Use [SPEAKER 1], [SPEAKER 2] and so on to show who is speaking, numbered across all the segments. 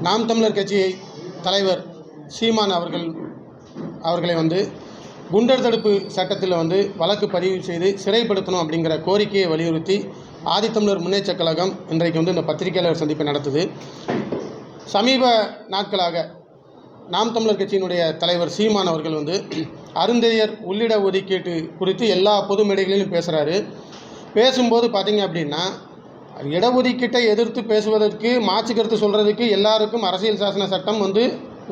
[SPEAKER 1] நாம் தமிழர் கட்சி தலைவர் சீமான் அவர்களை குண்டர் தடுப்பு சட்டத்தில் வழக்கு பதிவு செய்து சிறைப்படுத்தணும் அப்படிங்கிற கோரிக்கையை வலியுறுத்தி ஆதித்தமிழர் முன்னேற்றக் கழகம் இன்றைக்கு இந்த பத்திரிகையாளர் சந்திப்பை நடத்துது. சமீப நாட்களாக நாம் தமிழர் கட்சியினுடைய தலைவர் சீமான் அவர்கள் அருந்ததியர் உள்ளிட ஒதுக்கீட்டு குறித்து எல்லா பொது மேடைகளிலும் பேசுகிறாரு. பேசும்போது பார்த்திங்க அப்படின்னா, இடஒதுக்கீட்டை எதிர்த்து பேசுவதற்கு, மாற்று கருத்து சொல்கிறதுக்கு எல்லாருக்கும் அரசியல் சாசன சட்டம்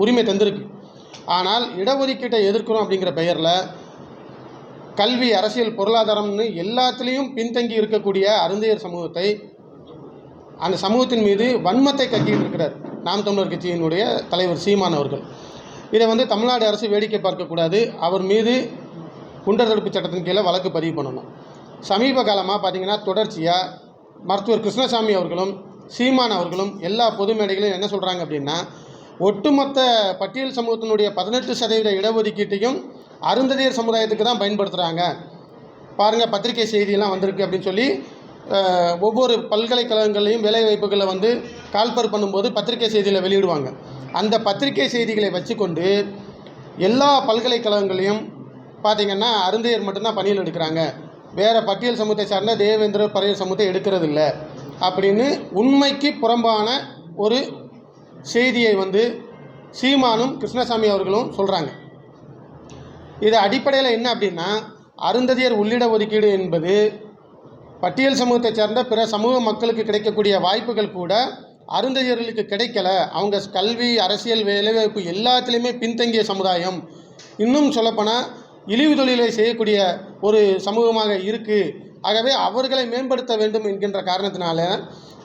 [SPEAKER 1] உரிமை தந்திருக்கு. ஆனால் இடஒதுக்கீட்டை எதிர்க்கிறோம் அப்படிங்கிற பெயரில் கல்வி, அரசியல், பொருளாதாரம்னு எல்லாத்துலேயும் பின்தங்கி இருக்கக்கூடிய அருந்தையர் சமூகத்தை, அந்த சமூகத்தின் மீது வன்மத்தை கட்டிகிட்டு இருக்கிறார் நாம் தமிழர் கட்சியினுடைய தலைவர் சீமான் அவர்கள். இதை தமிழ்நாடு அரசு வேடிக்கை பார்க்கக்கூடாது. அவர் மீது குண்டர் தடுப்பு சட்டத்தின் கீழே வழக்கு பதிவு பண்ணணும். சமீப காலமாக பார்த்திங்கன்னா தொடர்ச்சியாக மருத்துவர் கிருஷ்ணசாமி அவர்களும் சீமான் அவர்களும் எல்லா பொது மேடைகளையும் என்ன சொல்கிறாங்க அப்படின்னா, ஒட்டுமொத்த பட்டியல் சமூகத்தினுடைய 18% இடஒதுக்கீட்டையும் அருந்ததியர் சமுதாயத்துக்கு தான் பயன்படுத்துகிறாங்க. பாருங்கள், பத்திரிகை செய்தியெல்லாம் வந்திருக்கு அப்படின்னு சொல்லி ஒவ்வொரு பல்கலைக்கழகங்களையும் வேலைவாய்ப்புகளை கால்பர் பண்ணும்போது பத்திரிகை செய்தியில் வெளியிடுவாங்க. அந்த பத்திரிகை செய்திகளை வச்சுக்கொண்டு எல்லா பல்கலைக்கழகங்களையும் பார்த்திங்கன்னா அருந்தையர் மட்டும்தான் பணியில் எடுக்கிறாங்க, வேறு பட்டியல் சமூகத்தை சார்ந்த தேவேந்திர பறையர் சமூகத்தை எடுக்கிறதில்ல அப்படின்னு உண்மைக்கு புறம்பான ஒரு செய்தியை சீமானும் கிருஷ்ணசாமி அவர்களும் சொல்கிறாங்க. இது அடிப்படையில் என்ன அப்படின்னா, அருந்ததியர் உள்ளிட ஒதுக்கீடு என்பது பட்டியல் சமூகத்தை சார்ந்த பிற சமூக மக்களுக்கு கிடைக்கக்கூடிய வாய்ப்புகள் கூட அருந்ததியர்களுக்கு கிடைக்கல. அவங்க கல்வி, அரசியல், வேலைவாய்ப்பு எல்லாத்துலேயுமே பின்தங்கிய சமுதாயம். இன்னும் சொல்லப்போனால் இழிவு தொழிலை செய்யக்கூடிய ஒரு சமூகமாக இருக்குது. ஆகவே அவர்களை மேம்படுத்த வேண்டும் என்கின்ற காரணத்தினால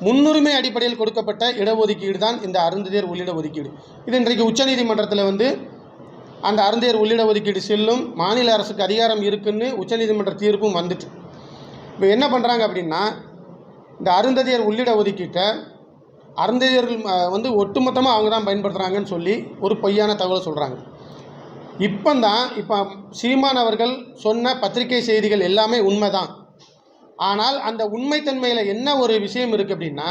[SPEAKER 1] முன்னுரிமை அடிப்படையில் கொடுக்கப்பட்ட இடஒதுக்கீடு தான் இந்த அருந்ததியர் உள்ளிட ஒதுக்கீடு. இது இன்றைக்கு உச்சநீதிமன்றத்தில் அந்த அருந்தையர் உள்ளிட ஒதுக்கீடு செல்லும், மாநில அரசுக்கு அதிகாரம் இருக்குன்னு உச்சநீதிமன்ற தீர்ப்பும் வந்துட்டு. இப்போ என்ன பண்ணுறாங்க அப்படின்னா, இந்த அருந்ததியர் உள்ளிட ஒதுக்கீட்டை அருந்ததியர்கள் ஒட்டுமொத்தமாக அவங்க தான் பயன்படுத்துகிறாங்கன்னு சொல்லி ஒரு பொய்யான தகவலை சொல்கிறாங்க. இப்போ சீமான் அவர்கள் சொன்ன பத்திரிகை செய்திகள் எல்லாமே உண்மை தான். ஆனால் அந்த உண்மைத்தன்மையில் என்ன ஒரு விஷயம் இருக்குது அப்படின்னா,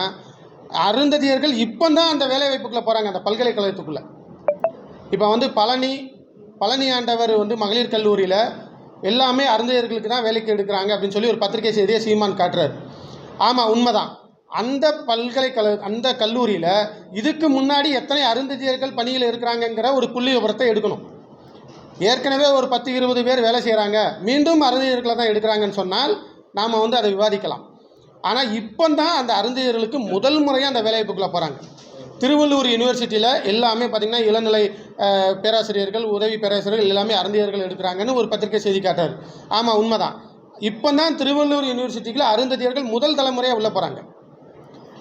[SPEAKER 1] அருந்ததியர்கள் இப்போ தான் அந்த வேலைவாய்ப்புக்குள்ளே போகிறாங்க, அந்த பல்கலைக்கழகத்துக்குள்ளே. இப்போ பழனி ஆண்டவர் மகளிர் கல்லூரியில் எல்லாமே அருந்தையர்களுக்கு தான் வேலைக்கு எடுக்கிறாங்க அப்படின்னு சொல்லி ஒரு பத்திரிகை செய்தியை சீமான் காட்டுறாரு. ஆமாம், உண்மைதான். அந்த கல்லூரியில் இதுக்கு முன்னாடி எத்தனை அருந்ததியர்கள் பணியில் இருக்கிறாங்கங்கிற ஒரு புள்ளி விவரத்தை எடுக்கணும். ஏற்கனவே ஒரு 10-20 பேர் வேலை செய்கிறாங்க, மீண்டும் அருந்தையர்களை தான் எடுக்கிறாங்கன்னு சொன்னால் நாம் அதை விவாதிக்கலாம். ஆனால் இப்போ தான் அந்த அருந்தையர்களுக்கு முதல் முறையாக அந்த வேலைவாய்ப்புக்குள்ளே போகிறாங்க. திருவள்ளூர் யூனிவர்சிட்டியில் எல்லாமே பார்த்திங்கன்னா இளநிலை பேராசிரியர்கள், உதவி பேராசிரியர்கள் எல்லாமே அருந்தையர்கள் எடுக்கிறாங்கன்னு ஒரு பத்திரிகை செய்தி காட்டார். ஆமாம், உண்மைதான். இப்போ தான் திருவள்ளூர் யூனிவர்சிட்டியில் அருந்ததியர்கள் முதல் தலைமுறையாக உள்ளே போகிறாங்க.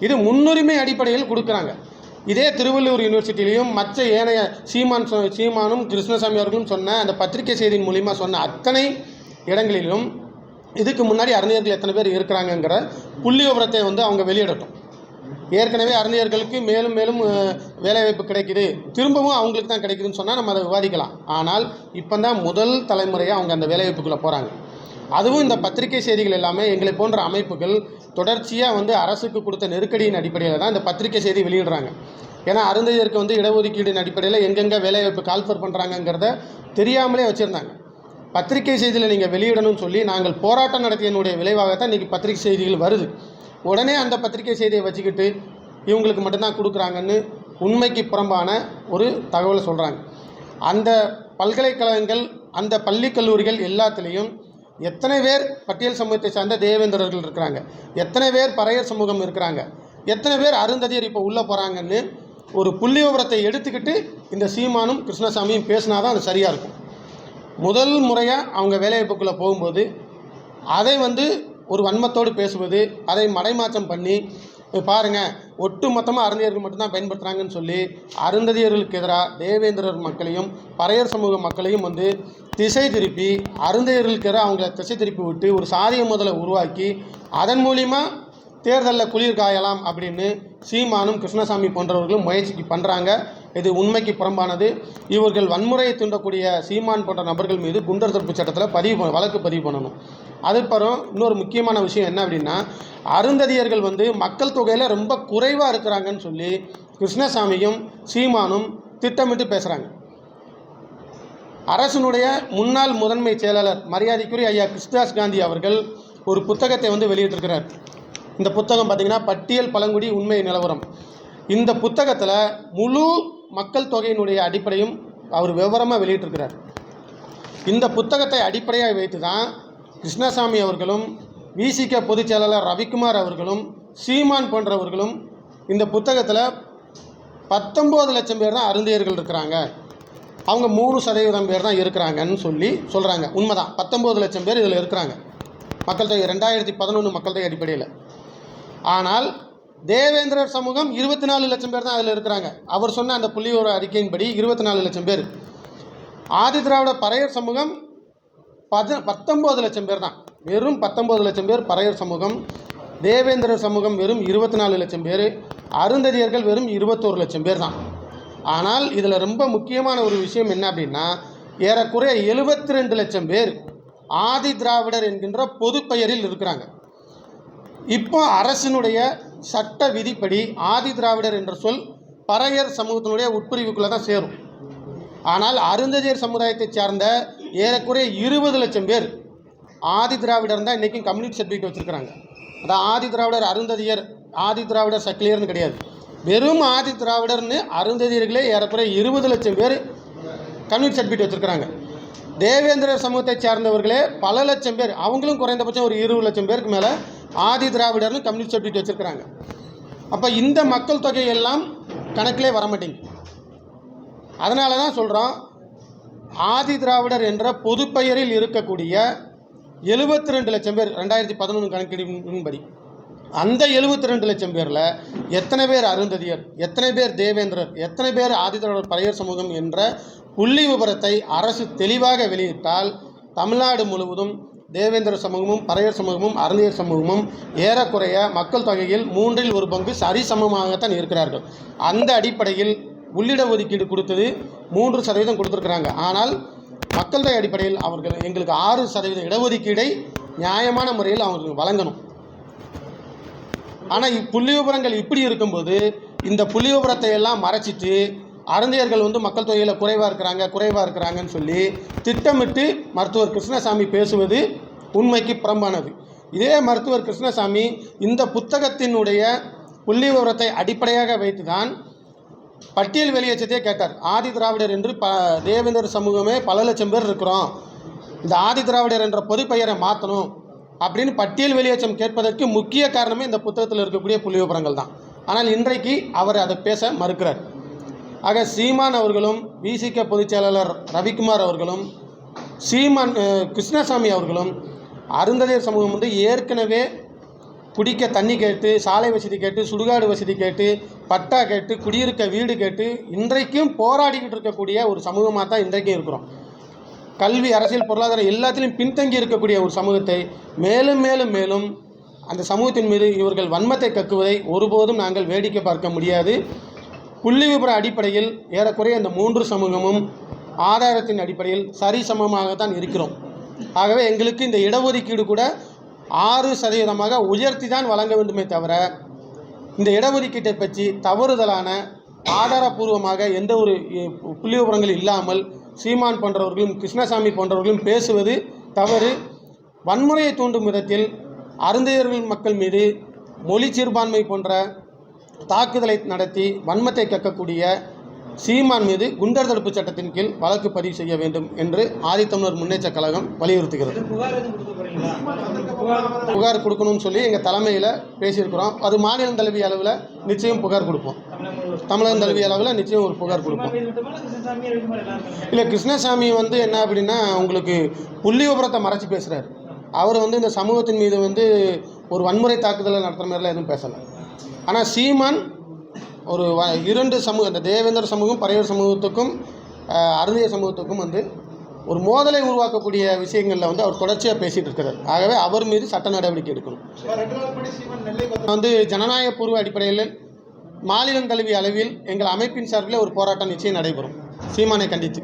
[SPEAKER 1] இது முன்னுரிமை அடிப்படையில் கொடுக்குறாங்க. இதே திருவள்ளூர் யூனிவர்சிட்டியிலையும் மற்ற ஏனைய சீமானும் கிருஷ்ணசாமி அவர்களும் சொன்ன அந்த பத்திரிகை செய்தியின் மூலிமா சொன்ன அத்தனை இடங்களிலும் இதுக்கு முன்னாடி அருந்தையர்கள் எத்தனை பேர் இருக்கிறாங்கங்கிற புள்ளி விவரத்தை அவங்க வெளியிடட்டும். ஏற்கனவே அருந்தையர்களுக்கு மேலும் மேலும் வேலைவாய்ப்பு கிடைக்குது, திரும்பவும் அவங்களுக்கு தான் கிடைக்குதுன்னு சொன்னால் நம்ம அதை விவாதிக்கலாம். ஆனால் இப்போ தான் முதல் தலைமுறையாக அவங்க அந்த வேலைவாய்ப்புக்குள்ளே போகிறாங்க. அதுவும் இந்த பத்திரிகை செய்திகள் எல்லாமே எங்களை போன்ற அமைப்புகள் தொடர்ச்சியாக அரசுக்கு கொடுத்த நெருக்கடியின் அடிப்படையில் தான் இந்த பத்திரிகை செய்தி வெளியிடுறாங்க. ஏன்னா அருந்தையருக்கு இடஒதுக்கீடின் அடிப்படையில் எங்கெங்கே வேலைவாய்ப்பு கால்ஃபர் பண்ணுறாங்கங்கிறத தெரியாமலே வச்சுருந்தாங்க. பத்திரிகை செய்தியில் நீங்கள் வெளியிடணும்னு சொல்லி நாங்கள் போராட்டம் நடத்தியனுடைய விளைவாகத்தான் இன்றைக்கி பத்திரிகை செய்திகள் வருது. உடனே அந்த பத்திரிகை செய்தியை வச்சுக்கிட்டு இவங்களுக்கு மட்டும்தான் கொடுக்குறாங்கன்னு உண்மைக்கு புறம்பான ஒரு தகவலை சொல்கிறாங்க. அந்த பல்கலைக்கழகங்கள், அந்த பள்ளி கல்லூரிகள் எல்லாத்துலேயும் எத்தனை பேர் பட்டியல் சமூகத்தை சார்ந்த தேவேந்திரர்கள் இருக்கிறாங்க, எத்தனை பேர் பறையர் சமூகம் இருக்கிறாங்க, எத்தனை பேர் அருந்ததியர் இப்போ உள்ளே போகிறாங்கன்னு ஒரு புள்ளி விவரத்தை எடுத்துக்கிட்டு இந்த சீமானும் கிருஷ்ணசாமியும் பேசினா தான் அது சரியாக இருக்கும். முதல் முறையாக அவங்க வேலைவாய்ப்புக்குள்ளே போகும்போது அதை ஒரு வன்மத்தோடு பேசுவது, அதை மடைமாற்றம் பண்ணி பாருங்கள் ஒட்டு மொத்தமாக அருந்தையர்கள் மட்டும்தான் பயன்படுத்துகிறாங்கன்னு சொல்லி அருந்ததியர்களுக்கு எதிராக தேவேந்திரர் மக்களையும் பறையர் சமூக மக்களையும் திசை திருப்பி அருந்தையர்களுக்கு எதிராக அவங்கள திசை திருப்பி விட்டு ஒரு சாதிய முதலை உருவாக்கி அதன் மூலிமா தேர்தலில் குளிர் காயலாம் அப்படின்னு சீமானும் கிருஷ்ணசாமி போன்றவர்களும் முயற்சிக்கு பண்ணுறாங்க. இது உண்மைக்கு புறம்பானது. இவர்கள் வன்முறையை தூண்டக்கூடிய சீமான் போன்ற நபர்கள் மீது குண்டர் தடுப்பு சட்டத்தில் வழக்கு பதிவு பண்ணணும். அதுக்கப்புறம் இன்னொரு முக்கியமான விஷயம் என்ன அப்படின்னா, அருந்ததியர்கள் மக்கள் தொகையில் ரொம்ப குறைவாக இருக்கிறாங்கன்னு சொல்லி கிருஷ்ணசாமியும் சீமானும் திட்டமிட்டு பேசுகிறாங்க. அரசினுடைய முன்னாள் முதன்மை செயலாளர் மரியாதைக்குரிய ஐயா கிருஷ்ணதாஸ் காந்தி அவர்கள் ஒரு புத்தகத்தை வெளியிட்டிருக்கிறார். இந்த புத்தகம் பார்த்திங்கன்னா பட்டியல் பழங்குடி உண்மை நிலவரம். இந்த புத்தகத்தில் முழு மக்கள் தொகையினுடைய அடிப்படையும் அவர் விவரமாக வெளியிட்டிருக்கிறார். இந்த புத்தகத்தை அடிப்படையாக வைத்து தான் கிருஷ்ணசாமி அவர்களும் விசிக பொதுச் செயலாளர் ரவிக்குமார் அவர்களும் சீமான் போன்றவர்களும் இந்த புத்தகத்தில் 19 லட்சம் பேர் தான் அருந்தியர்கள் இருக்கிறாங்க, அவங்க 3% பேர் தான் இருக்கிறாங்கன்னு சொல்கிறாங்க. உண்மைதான், 19 லட்சம் பேர் இதில் இருக்கிறாங்க மக்கள் தொகை 2011 மக்கள் தொகை அடிப்படையில். ஆனால் தேவேந்திரர் சமூகம் 24 லட்சம் பேர் தான் அதில் இருக்கிறாங்க. அவர் சொன்ன அந்த புள்ளிவிவர அறிக்கையின்படி 24 லட்சம் பேர். ஆதி திராவிட பறையர் சமூகம் 19 லட்சம் பேர் தான், வெறும் 19 லட்சம் பேர் பறையர் சமூகம். தேவேந்திரர் சமூகம் வெறும் 24 லட்சம் பேர். அருந்ததியர்கள் வெறும் 21 லட்சம் பேர் தான். ஆனால் இதில் ரொம்ப முக்கியமான ஒரு விஷயம் என்ன அப்படின்னா, ஏறக்குறைய 72 லட்சம் பேர் ஆதி திராவிடர் என்கின்ற பொது பெயரில் இருக்கிறாங்க. இப்போ அரசினுடைய சட்ட விதிப்படி ஆதி திராவிடர் என்ற சொல் பறையர் சமூகத்தினுடைய உட்பிரிவுக்குள்ளே தான் சேரும். ஆனால் அருந்ததியர் சமுதாயத்தை சார்ந்த ஏறக்குறைய 20 லட்சம் பேர் ஆதி திராவிடர் தான் இன்றைக்கும் கம்யூனிட்டி சர்டிஃபிகேட் வச்சுருக்கிறாங்க. அதான் ஆதி திராவிடர் அருந்ததியர், ஆதி திராவிடர் சக்கிலியர்னு கிடையாது, வெறும் ஆதி திராவிடர்னு அருந்ததியர்களே ஏறக்குறைய 20 லட்சம் பேர் கம்யூனிட்டி சர்டிஃபிகேட் வச்சுருக்கிறாங்க. தேவேந்திரர் சமூகத்தை சார்ந்தவர்களே பல லட்சம் பேர், அவங்களும் குறைந்தபட்சம் ஒரு 20 லட்சம் பேருக்கு மேலே ஆதி திராவிடர்னு கம்யூனிட்டி சர்டிஃபிகேட் வச்சுருக்கிறாங்க. அப்போ இந்த மக்கள் தொகையெல்லாம் கணக்கிலே வரமாட்டேங்குது. அதனால தான் சொல்கிறோம், ஆதி திராவிடர் என்ற பொது பெயரில் இருக்கக்கூடிய 72 லட்சம் பேர் 2011 கணக்கெடுப்பின்படி, அந்த 72 லட்சம் பேரில் எத்தனை பேர் அருந்ததியர், எத்தனை பேர் தேவேந்திரர், எத்தனை பேர் ஆதி திராவிடர் பறையர் சமூகம் என்ற புள்ளி விவரத்தை அரசு தெளிவாக வெளியிட்டால் தமிழ்நாடு முழுவதும் தேவேந்திர சமூகமும் பறையர் சமூகமும் அருந்தியர் சமூகமும் ஏறக்குறைய மக்கள் தொகையில் 1/3 பங்கு சரிசமமாகத்தான் இருக்கிறார்கள். அந்த அடிப்படையில் உள்ளிட ஒதுக்கீடு கொடுத்தது 3% கொடுத்துருக்குறாங்க. ஆனால் மக்கள் தொகை அடிப்படையில் அவர்கள் எங்களுக்கு 6% இடஒதுக்கீடை நியாயமான முறையில் அவங்களுக்கு வழங்கணும். ஆனால் புள்ளி விவரங்கள் இப்படி இருக்கும்போது இந்த புள்ளி விவரத்தை எல்லாம் மறைச்சிட்டு அருந்தியர்கள் மக்கள் தொகையில் குறைவாக இருக்கிறாங்கன்னு சொல்லி திட்டமிட்டு மருத்துவர் கிருஷ்ணசாமி பேசுவது உண்மைக்கு புறம்பானது. இதே மருத்துவர் கிருஷ்ணசாமி இந்த புத்தகத்தினுடைய புள்ளி விவரத்தை அடிப்படையாக வைத்து தான் பட்டியல் வெளியேற்றத்தையே கேட்டார். ஆதி திராவிடர் என்று தேவேந்தர் சமூகமே பல லட்சம் பேர் இருக்கிறோம், இந்த ஆதி திராவிடர் என்ற பொது பெயரை மாற்றணும் அப்படின்னு பட்டியல் வெளியேற்றம் கேட்பதற்கு முக்கிய காரணமே இந்த புத்தகத்தில் இருக்கக்கூடிய புள்ளி விவரங்கள் தான். ஆனால் இன்றைக்கு அவர் அதை பேச மறுக்கிறார். ஆக சீமான் அவர்களும் விசிக பொதுச் செயலாளர் ரவிக்குமார் அவர்களும் கிருஷ்ணசாமி அவர்களும் அருந்ததியர் சமூகம் ஏற்கனவே குடிக்க தண்ணி கேட்டு, சாலை வசதி கேட்டு, சுடுகாடு வசதி கேட்டு, பட்டா கேட்டு, குடியிருக்க வீடு கேட்டு இன்றைக்கும் போராடிக்கிட்டு இருக்கக்கூடிய ஒரு சமூகமாக தான் இன்றைக்கும் இருக்கிறோம். கல்வி, அரசியல், பொருளாதாரம் எல்லாத்திலையும் பின்தங்கி இருக்கக்கூடிய ஒரு சமூகத்தை மேலும் மேலும் மேலும் அந்த சமூகத்தின் மீது இவர்கள் வன்மத்தை கக்குவதை ஒருபோதும் நாங்கள் வேடிக்கை பார்க்க முடியாது. புள்ளி விபர அடிப்படையில் ஏறக்குறைய இந்த 3 சமூகமும் ஆதாரத்தின் அடிப்படையில் சரிசமமாகத்தான் இருக்கிறோம். ஆகவே எங்களுக்கு இந்த இடஒதுக்கீடு கூட 6% உயர்த்தி தான் வழங்க வேண்டுமே தவிர இந்த இடஒதுக்கீட்டை பற்றி தவறுதலான ஆதாரபூர்வமாக எந்த ஒரு புள்ளி விவரங்கள் இல்லாமல் சீமான் போன்றவர்களும் கிருஷ்ணசாமி போன்றவர்களும் பேசுவது தவறு. வன்முறையை தூண்டும் விதத்தில் அருந்தியர்கள் மக்கள் மீது மொழி சிறுபான்மை போன்ற தாக்குதலை நடத்தி வன்மத்தை கக்கக்கூடிய சீமான் மீது குண்டர் தடுப்பு சட்டத்தின் கீழ் வழக்கு பதிவு செய்ய வேண்டும் என்று ஆதித்தமிழர் முன்னேற்ற கழகம் வலியுறுத்துகிறது. புகார் கொடுக்கணும்னு சொல்லி எங்கள் தலைமையில் பேசியிருக்கிறோம். அது மாநிலம் தழுவிய அளவில் நிச்சயம் புகார் கொடுப்போம். தமிழகம் தழுவிய அளவில் நிச்சயம் ஒரு புகார் கொடுப்போம். இல்லை, கிருஷ்ணசாமி என்ன அப்படின்னா உங்களுக்கு புள்ளி விபரத்தை மறைச்சி பேசுகிறார். அவர் இந்த சமூகத்தின் மீது ஒரு வன்முறை தாக்குதலை நடத்துகிற மாதிரிலாம் எதுவும் பேசலை. ஆனால் சீமான் ஒரு 2 சமூகம், இந்த தேவேந்தர் சமூகம் பறையர் சமூகத்துக்கும் அருந்திய சமூகத்துக்கும் ஒரு மோதலை உருவாக்கக்கூடிய விஷயங்களில் அவர் தொடர்ச்சியாக பேசிகிட்டு இருக்கிறார். ஆகவே அவர் மீது சட்ட நடவடிக்கை எடுக்கணும். ஜனநாயக பூர்வ அடிப்படையில் மாநிலம் தழுவிய அளவில் எங்கள் அமைப்பின் சார்பில் ஒரு போராட்டம் நிச்சயம் நடைபெறும் சீமானை கண்டித்து.